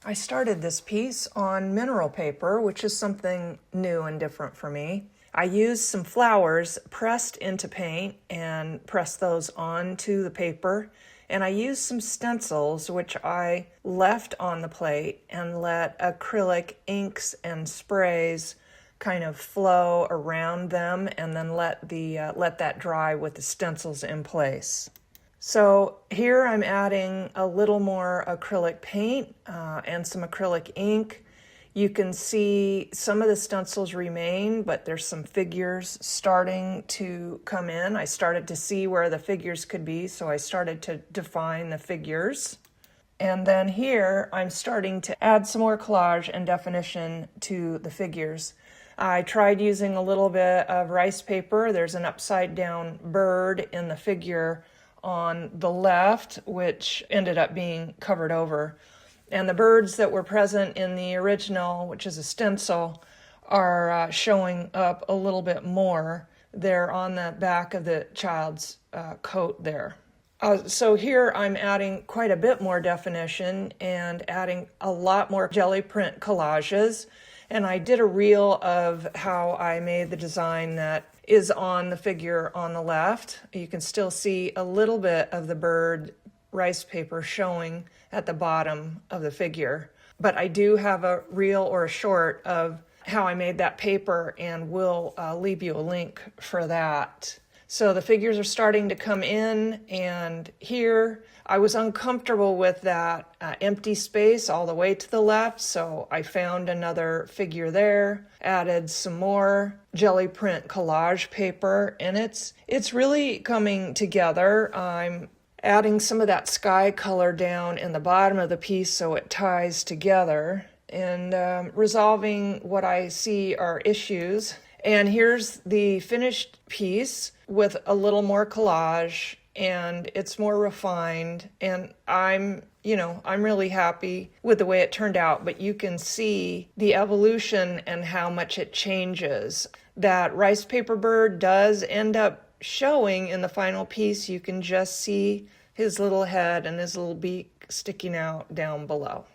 I started this piece on mineral paper, which is something new and different for me. I used some flowers pressed into paint and pressed those onto the paper. And I used some stencils, which I left on the plate and let acrylic inks and sprays kind of flow around them, and then let that dry with the stencils in place. So here I'm adding a little more acrylic paint and some acrylic ink. You can see some of the stencils remain, but there's some figures starting to come in. I started to see where the figures could be, so I started to define the figures. And then here I'm starting to add some more collage and definition to the figures. I tried using a little bit of rice paper. There's an upside down bird in the figure on the left, which ended up being covered over. And the birds that were present in the original, which is a stencil, are showing up a little bit more. They're on the back of the child's coat there. So here I'm adding quite a bit more definition and adding a lot more jelly print collages. And I did a reel of how I made the design that is on the figure on the left. You can still see a little bit of the bird rice paper showing at the bottom of the figure. But I do have a reel or a short of how I made that paper, and we'll leave you a link for that. So the figures are starting to come in, and here I was uncomfortable with that empty space all the way to the left, so I found another figure there, added some more jelly print collage paper, and it's really coming together. I'm adding some of that sky color down in the bottom of the piece so it ties together, and resolving what I see are issues. And here's the finished piece with a little more collage, and it's more refined, and I'm really happy with the way it turned out, but you can see the evolution and how much it changes. That rice paper bird does end up showing in the final piece. You can just see his little head and his little beak sticking out down below.